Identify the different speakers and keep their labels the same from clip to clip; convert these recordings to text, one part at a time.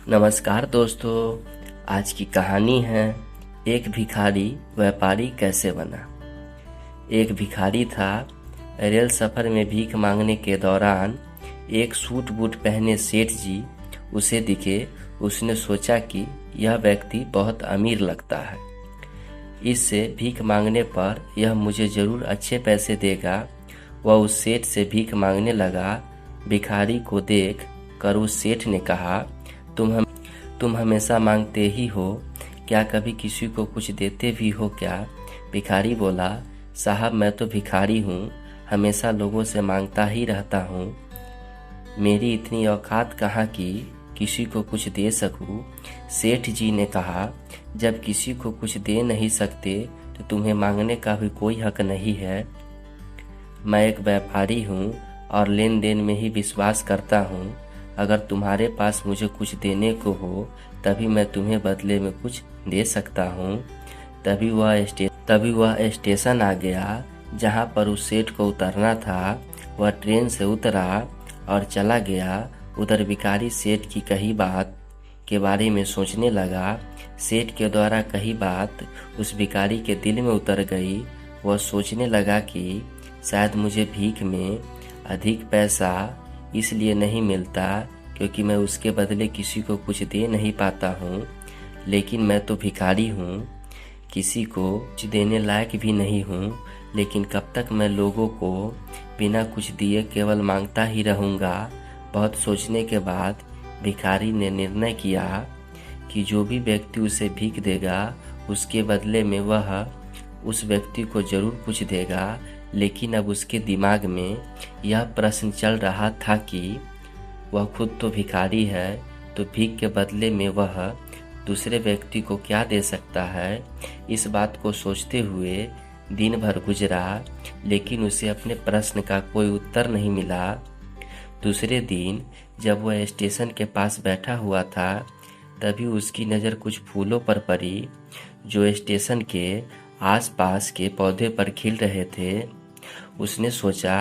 Speaker 1: नमस्कार दोस्तों। आज की कहानी है एक भिखारी व्यापारी कैसे बना। एक भिखारी था। रेल सफ़र में भीख मांगने के दौरान एक सूट बूट पहने सेठ जी उसे दिखे। उसने सोचा कि यह व्यक्ति बहुत अमीर लगता है, इससे भीख मांगने पर यह मुझे ज़रूर अच्छे पैसे देगा। वह उस सेठ से भीख मांगने लगा। भिखारी को देख कर उस सेठ ने कहा, तुम हमेशा मांगते ही हो, क्या कभी किसी को कुछ देते भी हो क्या? भिखारी बोला, साहब मैं तो भिखारी हूँ, हमेशा लोगों से मांगता ही रहता हूँ। मेरी इतनी औकात कहाँ कि किसी को कुछ दे सकूँ। सेठ जी ने कहा, जब किसी को कुछ दे नहीं सकते तो तुम्हें मांगने का भी कोई हक नहीं है। मैं एक व्यापारी हूँ और लेन देन में ही विश्वास करता हूँ। अगर तुम्हारे पास मुझे कुछ देने को हो तभी मैं तुम्हें बदले में कुछ दे सकता हूँ। तभी वह स्टेशन आ गया जहाँ पर उस सेठ को उतरना था। वह ट्रेन से उतरा और चला गया। उधर भिखारी सेठ की कही बात के बारे में सोचने लगा। सेठ के द्वारा कही बात उस भिखारी के दिल में उतर गई। वह सोचने लगा कि शायद मुझे भीख में अधिक पैसा इसलिए नहीं मिलता क्योंकि मैं उसके बदले किसी को कुछ दे नहीं पाता हूँ, लेकिन मैं तो भिखारी हूँ, किसी को कुछ देने लायक भी नहीं हूँ। लेकिन कब तक मैं लोगों को बिना कुछ दिए केवल मांगता ही रहूँगा। बहुत सोचने के बाद भिखारी ने निर्णय किया कि जो भी व्यक्ति उसे भीख देगा उसके बदले में वह उस व्यक्ति को जरूर कुछ देगा। लेकिन अब उसके दिमाग में यह प्रश्न चल रहा था कि वह खुद तो भिखारी है, तो भीख के बदले में वह दूसरे व्यक्ति को क्या दे सकता है। इस बात को सोचते हुए दिन भर गुजरा, लेकिन उसे अपने प्रश्न का कोई उत्तर नहीं मिला। दूसरे दिन जब वह स्टेशन के पास बैठा हुआ था तभी उसकी नज़र कुछ फूलों पर पड़ी जो स्टेशन के आसपास के पौधे पर खिल रहे थे। उसने सोचा,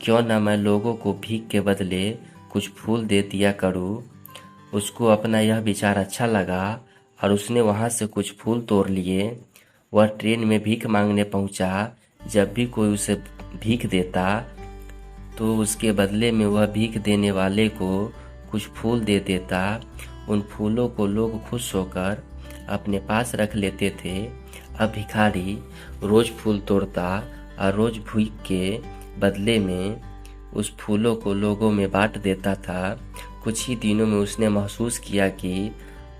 Speaker 1: क्यों न मैं लोगों को भीख के बदले कुछ फूल दे दिया करूं। उसको अपना यह विचार अच्छा लगा और उसने वहां से कुछ फूल तोड़ लिए। वह ट्रेन में भीख मांगने पहुंचा। जब भी कोई उसे भीख देता तो उसके बदले में वह भीख देने वाले को कुछ फूल दे देता। उन फूलों को लोग खुश होकर अपने पास रख लेते थे। अब भिखारी रोज फूल तोड़ता और रोज भीख के बदले में उस फूलों को लोगों में बांट देता था। कुछ ही दिनों में उसने महसूस किया कि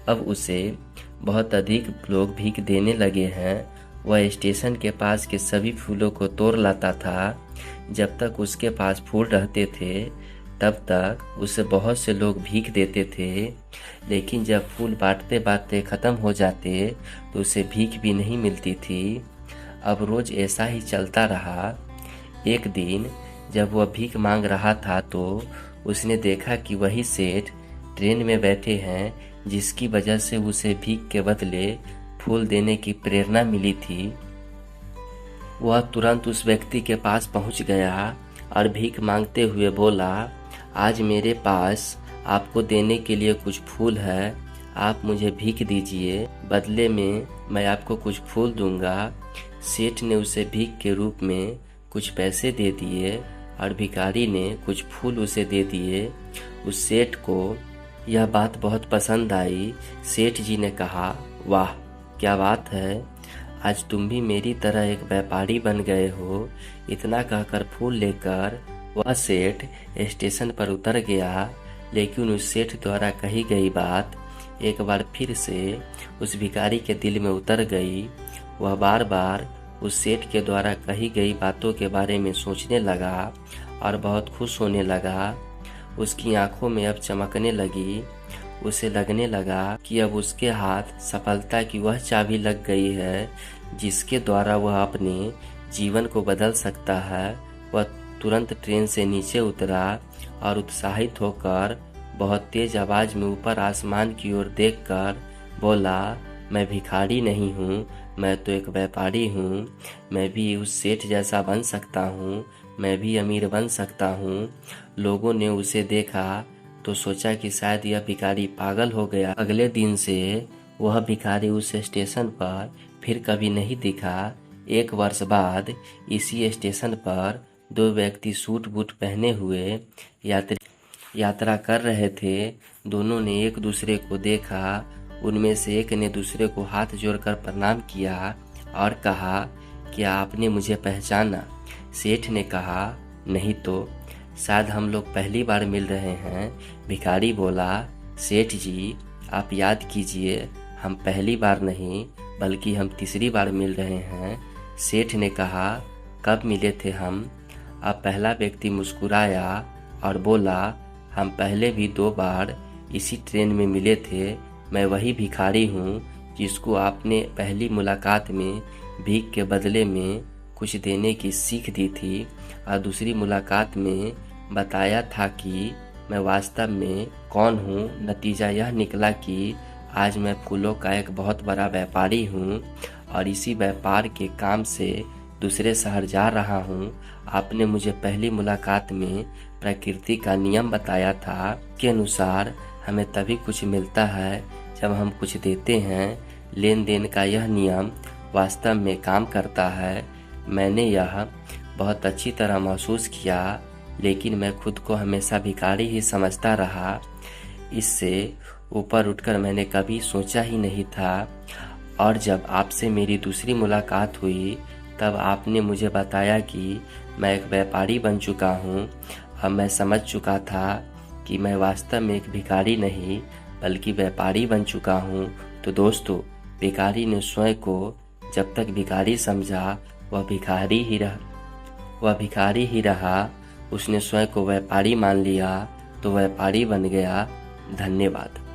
Speaker 1: अब उसे बहुत अधिक लोग भीख देने लगे हैं। वह स्टेशन के पास के सभी फूलों को तोड़ लाता था। जब तक उसके पास फूल रहते थे तब तक उसे बहुत से लोग भीख देते थे, लेकिन जब फूल बांटते बांटते ख़त्म हो जाते तो उसे भीख भी नहीं मिलती थी। अब रोज़ ऐसा ही चलता रहा। एक दिन जब वह भीख मांग रहा था तो उसने देखा कि वही सेठ ट्रेन में बैठे हैं जिसकी वजह से उसे भीख के बदले फूल देने की प्रेरणा मिली थी। वह तुरंत उस व्यक्ति के पास पहुंच गया और भीख मांगते हुए बोला, आज मेरे पास आपको देने के लिए कुछ फूल है, आप मुझे भीख दीजिए, बदले में मैं आपको कुछ फूल दूंगा। सेठ ने उसे भीख के रूप में कुछ पैसे दे दिए और भिखारी ने कुछ फूल उसे दे दिए। उस सेठ को यह बात बहुत पसंद आई। सेठ जी ने कहा, वाह क्या बात है, आज तुम भी मेरी तरह एक व्यापारी बन गए हो। इतना कहकर फूल लेकर वह सेठ स्टेशन पर उतर गया। लेकिन उस सेठ द्वारा कही गई बात एक बार फिर से उस भिखारी के दिल में उतर गई। वह बार बार उस सेठ के द्वारा कही गई बातों के बारे में सोचने लगा और बहुत खुश होने लगा। उसकी आंखों में अब चमकने लगी। उसे लगने लगा कि अब उसके हाथ सफलता की वह चाबी लग गई है जिसके द्वारा वह अपने जीवन को बदल सकता है। वह तुरंत ट्रेन से नीचे उतरा और उत्साहित होकर बहुत तेज आवाज में ऊपर आसमान की ओर देखकर बोला, मैं भिखारी नहीं हूँ, मैं तो एक व्यापारी हूँ। मैं भी उस सेठ जैसा बन सकता हूँ, मैं भी अमीर बन सकता हूँ। लोगों ने उसे देखा तो सोचा कि शायद यह भिखारी पागल हो गया। अगले दिन से वह भिखारी उस स्टेशन पर फिर कभी नहीं दिखा। 1 वर्ष बाद इसी स्टेशन पर 2 व्यक्ति सूट बूट पहने हुए यात्रा कर रहे थे। दोनों ने एक दूसरे को देखा। उनमें से एक ने दूसरे को हाथ जोड़कर प्रणाम किया और कहा, क्या आपने मुझे पहचाना? सेठ ने कहा, नहीं तो, शायद हम लोग पहली बार मिल रहे हैं। भिखारी बोला, सेठ जी आप याद कीजिए, हम पहली बार नहीं बल्कि हम तीसरी बार मिल रहे हैं। सेठ ने कहा, कब मिले थे हम? अब पहला व्यक्ति मुस्कुराया और बोला, हम पहले भी 2 बार इसी ट्रेन में मिले थे। मैं वही भिखारी हूँ जिसको आपने पहली मुलाकात में भीख के बदले में कुछ देने की सीख दी थी और दूसरी मुलाकात में बताया था कि मैं वास्तव में कौन हूँ। नतीजा यह निकला कि आज मैं फूलों का एक बहुत बड़ा व्यापारी हूँ और इसी व्यापार के काम से दूसरे शहर जा रहा हूँ। आपने मुझे पहली मुलाकात में प्रकृति का नियम बताया था के अनुसार हमें तभी कुछ मिलता है जब हम कुछ देते हैं। लेन देन का यह नियम वास्तव में काम करता है। मैंने यह बहुत अच्छी तरह महसूस किया, लेकिन मैं खुद को हमेशा भिखारी ही समझता रहा। इससे ऊपर उठकर मैंने कभी सोचा ही नहीं था। और जब आपसे मेरी दूसरी मुलाकात हुई तब आपने मुझे बताया कि मैं एक व्यापारी बन चुका हूँ। अब मैं समझ चुका था कि मैं वास्तव में एक भिखारी नहीं बल्कि व्यापारी बन चुका हूँ। तो दोस्तों, भिखारी ने स्वयं को जब तक भिखारी समझा वह भिखारी ही रहा। उसने स्वयं को व्यापारी मान लिया तो व्यापारी बन गया। धन्यवाद।